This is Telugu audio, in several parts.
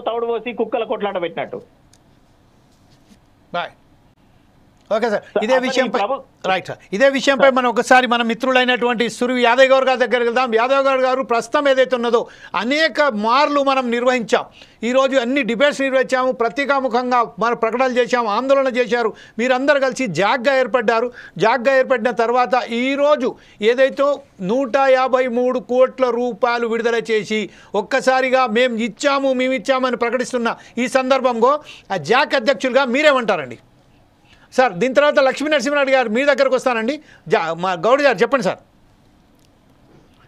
తౌడు పోసి కుక్కల కొట్లాట పెట్టినట్టు. ఓకే సార్, ఇదే విషయంపై రైట్ సార్, ఇదే విషయంపై మనం ఒకసారి మన మిత్రులైనటువంటి సురవి యాదవ్ గౌడ్ గారి దగ్గరికి వెళ్దాం. యాదవ్ గౌడ్ గారు, ప్రస్తుతం ఏదైతే ఉన్నదో అనేక మార్లు మనం నిర్వహించాం, ఈరోజు అన్ని డిబేట్స్ నిర్వహించాము, పత్రికాముఖంగా మన ప్రకటనలు చేశాము, ఆందోళన చేశారు, మీరందరూ కలిసి జాగ్గా ఏర్పడ్డారు. జాగ్గా ఏర్పడిన తర్వాత ఈరోజు ఏదైతే 153 కోట్ల రూపాయలు విడుదల చేసి ఒక్కసారిగా మేము ఇచ్చామని ప్రకటిస్తున్న ఈ సందర్భంలో ఆ జాక్ అధ్యక్షులుగా మీరేమంటారండి సార్? దీని తర్వాత లక్ష్మీ నరసింహనాయుడు గారు మీ దగ్గరకు వస్తానండి. మా గౌడ్ గారు చెప్పండి సార్.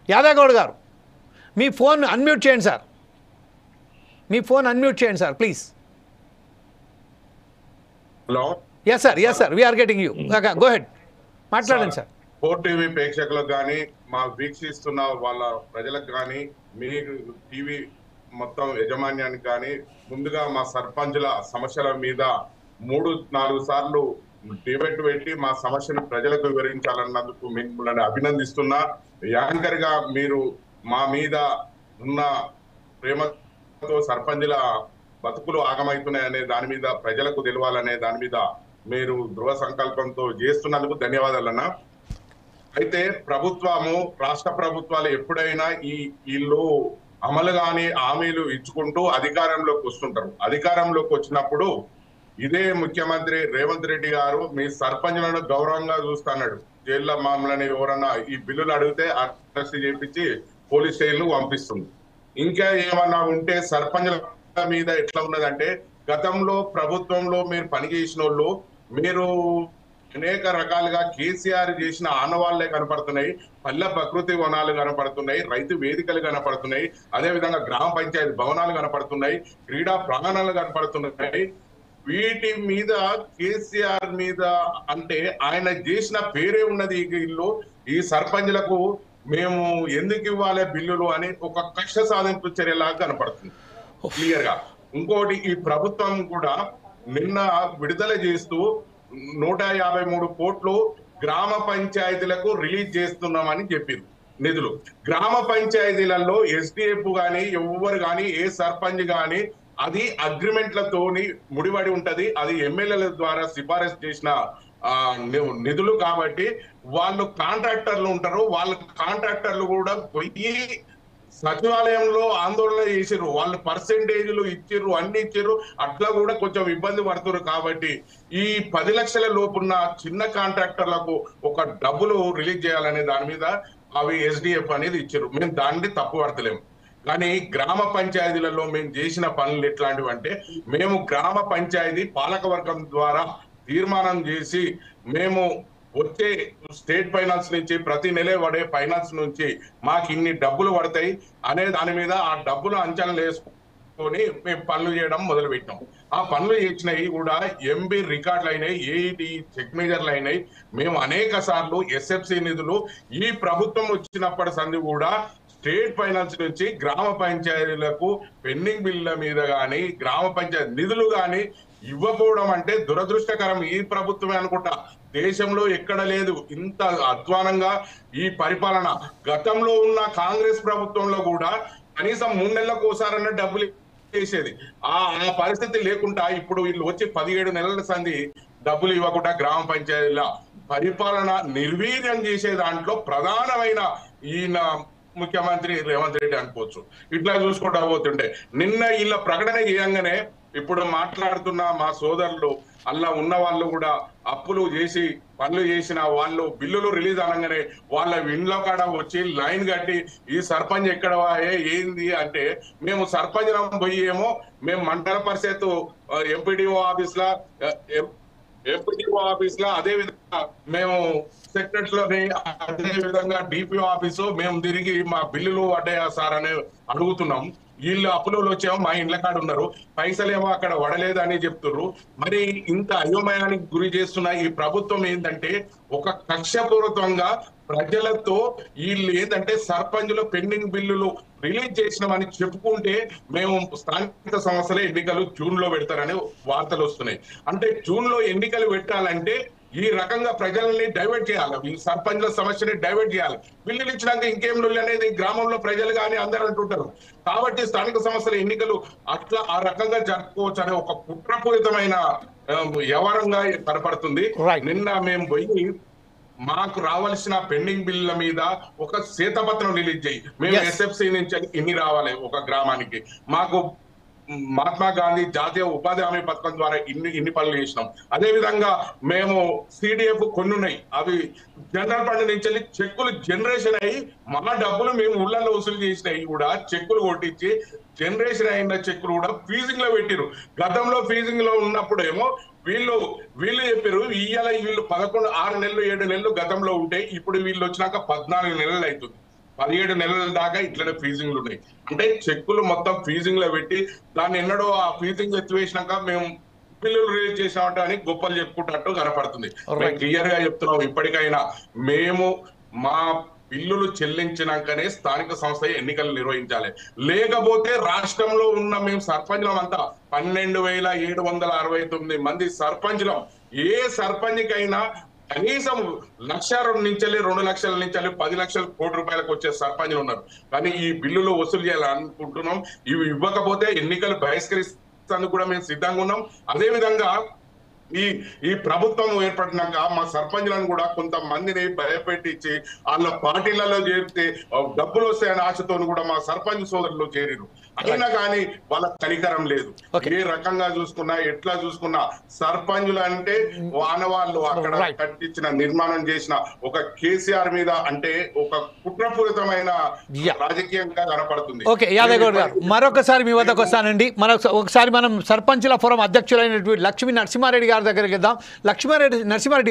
యాదవ్ గౌడ్ గారు, మీ ఫోన్ అన్మ్యూట్ చేయండి సార్, మీ ఫోన్ అన్మ్యూట్ చేయండి sir please. Hello, yes sir, we're getting you, go ahead, మాట్లాడండి సార్. 4TV ప్రేక్షకులకు కానీ, మా వీక్షిస్తున్న వాళ్ళ ప్రజలకు కానీ, మీ టీవీ మొత్తం యజమాన్యానికి కానీ, ముందుగా మా సర్పంచుల సమస్యల మీద 3-4 సార్లు డిబేట్ పెట్టి మా సమస్యను ప్రజలకు వివరించాలన్నందుకు మిమ్మల్ని అభినందిస్తున్నా. యాంకర్ గా మీరు మా మీద ఉన్న ప్రేమతో సర్పంచుల బతుకులు ఆగమవుతున్నాయనే దాని మీద, ప్రజలకు తెలవాలనే దాని మీద మీరు ధృవ సంకల్పంతో చేస్తున్నందుకు ధన్యవాదాలన్నా. అయితే ప్రభుత్వము, రాష్ట్ర ప్రభుత్వాలు ఎప్పుడైనా వీళ్ళు అమలు కాని హామీలు ఇచ్చుకుంటూ అధికారంలోకి వస్తుంటారు. అధికారంలోకి వచ్చినప్పుడు ఇదే ముఖ్యమంత్రి రేవంత్ రెడ్డి గారు మీ సర్పంచులను గౌరవంగా చూస్తున్నాడు. జైల్లో మామూలని ఎవరన్నా ఈ బిల్లులు అడిగితే అరెస్ట్ చేపించి పోలీస్ స్టేషన్లు పంపిస్తుంది. ఇంకా ఏమన్నా ఉంటే సర్పంచుల మీద ఎట్లా ఉన్నదంటే, గతంలో ప్రభుత్వంలో మీరు పనిచేసిన వాళ్ళు, మీరు అనేక రకాలుగా కేసీఆర్ చేసిన ఆనవాళ్లే కనపడుతున్నాయి. పల్లె ప్రకృతి వనాలు కనపడుతున్నాయి, రైతు వేదికలు కనపడుతున్నాయి, అదే విధంగా గ్రామ పంచాయతీ భవనాలు కనపడుతున్నాయి, క్రీడా ప్రాంగణాలు కనపడుతున్నాయి. వీటి మీద కేసీఆర్ మీద అంటే ఆయన చేసిన పేరే ఉన్నది. ఇల్లు ఈ సర్పంచులకు మేము ఎందుకు ఇవ్వాలి బిల్లులు అని ఒక కక్ష సాధింపు చర్యలాగా కనపడుతుంది క్లియర్ గా. ఇంకోటి, ఈ ప్రభుత్వం కూడా నిన్న విడుదల చేస్తూ 153 కోట్లు గ్రామ పంచాయతీలకు రిలీజ్ చేస్తున్నామని చెప్పారు నిధులు. గ్రామ పంచాయతీలలో ఎస్డిఎఫ్ గాని ఎవరు గాని ఏ సర్పంచ్ గాని అది అగ్రిమెంట్లతోని ముడిపడి ఉంటది. అది ఎమ్మెల్యేల ద్వారా సిఫారసు చేసిన నిధులు కాబట్టి వాళ్ళు కాంట్రాక్టర్లు ఉంటారు. వాళ్ళ కాంట్రాక్టర్లు కూడా పోయి సచివాలయంలో ఆందోళన చేసిర్రు, వాళ్ళు పర్సెంటేజ్లు ఇచ్చిర్రు, అన్ని ఇచ్చిర్రు, అట్లా కూడా కొంచెం ఇబ్బంది పడుతున్నారు. కాబట్టి ఈ 10 లక్షల లోపున్న చిన్న కాంట్రాక్టర్లకు ఒక డబ్బులు రిలీజ్ చేయాలనే దాని మీద అవి ఎస్డిఎఫ్ అనేది ఇచ్చారు. మేము దాన్ని తప్పు పడతలేము. కానీ గ్రామ పంచాయతీలలో మేము చేసిన పనులు ఎట్లాంటివి అంటే, మేము గ్రామ పంచాయతీ పాలకవర్గం ద్వారా తీర్మానం చేసి మేము వచ్చే స్టేట్ ఫైనాన్స్ నుంచి ప్రతి నెల పడే ఫైనాన్స్ నుంచి మాకు ఇన్ని డబ్బులు పడతాయి అనే దాని మీద ఆ డబ్బులు అంచనాలు వేసుకొని మేము పనులు చేయడం మొదలు పెట్టాం. ఆ పనులు చేసినవి కూడా ఎంబీ రికార్డులు అయినాయి, ఏఈడి చెక్ మేజర్లు అయినాయి. మేము అనేక సార్లు ఎస్ఎఫ్సి నిధులు ఈ ప్రభుత్వం వచ్చినప్పటి సంది కూడా స్టేట్ ఫైనాన్స్ నుంచి గ్రామ పంచాయతీలకు పెండింగ్ బిల్లుల మీద కానీ, గ్రామ పంచాయతీ నిధులు కానీ ఇవ్వకపోవడం అంటే దురదృష్టకరం. ఈ ప్రభుత్వమే అనుకుంటా, దేశంలో ఎక్కడ లేదు ఇంత అధ్వానంగా ఈ పరిపాలన. గతంలో ఉన్న కాంగ్రెస్ ప్రభుత్వంలో కూడా కనీసం 3 నెలలకు ఒకసారన్నా డబ్బులు వేసేది. ఆ పరిస్థితి లేకుండా ఇప్పుడు వీళ్ళు వచ్చి 17 నెలల సంది డబ్బులు ఇవ్వకుండా గ్రామ పంచాయతీల పరిపాలన నిర్వీర్యం చేసే దాంట్లో ప్రధానమైన ఈయన ముఖ్యమంత్రి రేవంత్ రెడ్డి అనుకోవచ్చు. ఇట్లా చూసుకుంటా పోతుంటే నిన్న వీళ్ళ ప్రకటన చేయంగానే ఇప్పుడు మాట్లాడుతున్న మా సోదరులు అలా ఉన్న వాళ్ళు కూడా అప్పులు చేసి పనులు చేసిన వాళ్ళు బిల్లులు రిలీజ్ అనగానే వాళ్ళ ఇండ్ల కాడ వచ్చి లైన్ కట్టి ఈ సర్పంచ్ ఎక్కడ ఏంది అంటే, మేము సర్పంచ్ పోయి ఏమో మేము మండల పరిషత్ ఎంపీడీఓ ఆఫీస్ లో అదే విధంగా మేము సెక్రటరీ లోని అదే విధంగా డిపిఓ ఆఫీసు మేము తిరిగి మా బిల్లులు పడ్డాయా సార్ అని అడుగుతున్నాం. వీళ్ళు అప్పులు వచ్చేమో మా ఇండ్ల కాడ ఉన్నారు, పైసలేమో అక్కడ వడలేదు అని చెప్తున్నారు. మరి ఇంత అయోమయానికి గురి చేస్తున్న ఈ ప్రభుత్వం ఏంటంటే ఒక కక్షపూర్వకంగా ప్రజలతో వీళ్ళు ఏంటంటే సర్పంచులు పెండింగ్ బిల్లులు రిలీజ్ చేసినామని చెప్పుకుంటే మేము స్థానిక సంస్థల ఎన్నికలు జూన్ లో పెడతారని వార్తలు వస్తున్నాయి. అంటే జూన్ లో ఎన్నికలు పెట్టాలంటే ఈ రకంగా ప్రజల్ని డైవర్ట్ చేయాలి, ఈ సర్పంచ్ల సమస్యని డైవర్ట్ చేయాలి. బిల్లులు ఇచ్చినాక ఇంకేం లొల్లి అనేది గ్రామంలో ప్రజలు కానీ అందరూ అంటుంటారు. కాబట్టి స్థానిక సంస్థల ఎన్నికలు అట్లా ఆ రకంగా జరుపుకోవచ్చు అనే ఒక కుట్రపూరితమైన వ్యవహారంగా కనపడుతుంది. నిన్న మేము పోయి మాకు రావాల్సిన పెండింగ్ బిల్లుల మీద ఒక శ్వేతపత్రం రిలీజ్ చేయి, మేము ఎస్ఎఫ్సి నుంచి ఇన్ని రావాలి ఒక గ్రామానికి, మాకు మహాత్మా గాంధీ జాతీయ ఉపాధి హామీ పథకం ద్వారా ఇన్ని పనులు చేసినాం. అదే విధంగా మేము సిడిఎఫ్ కొన్ని ఉన్నాయి, అవి జనరల్ ఫండ్ నుంచి చెక్కులు జనరేషన్ అయ్యి మా డబ్బులు మేము ఊళ్ళల్లో వసూలు చేసినవి కూడా చెక్కులు కొట్టించి జనరేషన్ అయిన చెక్కులు కూడా ఫీజింగ్ లో పెట్టిరు. గతంలో ఫీజింగ్ లో ఉన్నప్పుడేమో వీళ్ళు చెప్పారు ఇయ్యాల వీళ్ళు 11 6 నెలలు 7 నెలలు గతంలో ఉంటే ఇప్పుడు వీళ్ళు వచ్చినాక 14 నెలలు అవుతుంది, 17 నెలల దాకా ఇట్లనే ఫీజింగ్లు ఉన్నాయి. అంటే చెక్కులు మొత్తం ఫీజింగ్ లో పెట్టి దాన్ని ఎన్నడో ఆ ఫీజింగ్ ఎత్తివేసినాక మేము బిల్లులు రిలీజ్ చేసామంటే అని గొప్పలు చెప్పుకుంటున్నట్టు కనపడుతుంది. మేము క్లియర్ గా చెప్తున్నాం, ఇప్పటికైనా మేము మా బిల్లులు చెల్లించినాకనే స్థానిక సంస్థ ఎన్నికలు నిర్వహించాలి. లేకపోతే రాష్ట్రంలో ఉన్న మేము సర్పంచ్లం అంతా 12,769 మంది సర్పంచ్లం, ఏ సర్పంచ్కైనా కనీసం 1,02,000 నుంచి 2 లక్షల నుంచి 10 లక్షల కోటి రూపాయలకు వచ్చే సర్పంచ్లు ఉన్నారు. కానీ ఈ బిల్లులు వసూలు చేయాలనుకుంటున్నాం. ఇవి ఇవ్వకపోతే ఎన్నికలు బహిష్కరిస్తేందుకు కూడా మేము సిద్ధంగా ఉన్నాం. అదే విధంగా ఈ ప్రభుత్వం ఏర్పడినాక మా సర్పంచ్లను కూడా కొంతమందిని భయపెట్టించి వాళ్ళ పార్టీలలో చేరితే డబ్బులు వస్తాయనే ఆశతో కూడా మా సర్పంచ్ సోదరులు చేరిరు. అయినా కానీ వాళ్ళ కనికరం లేదు. ఏ రకంగా చూసుకున్నా ఎట్లా చూసుకున్నా సర్పంచులు అంటే వానవాళ్ళు అక్కడ కట్టించిన నిర్మాణం చేసిన ఒక కేసీఆర్ మీద అంటే ఒక కుట్రపూరితమైన రాజకీయంగా కనపడుతుంది. ఓకే యాదవ్ గౌడ్ గారు మరొకసారి మీ వద్దకు వస్తానండి. ఒకసారి మనం సర్పంచుల ఫోరం అధ్యక్షులైనటువంటి లక్ష్మీ నరసింహారెడ్డి గారి దగ్గరికి వెళ్దాం. లక్ష్మీ నరసింహారెడ్డి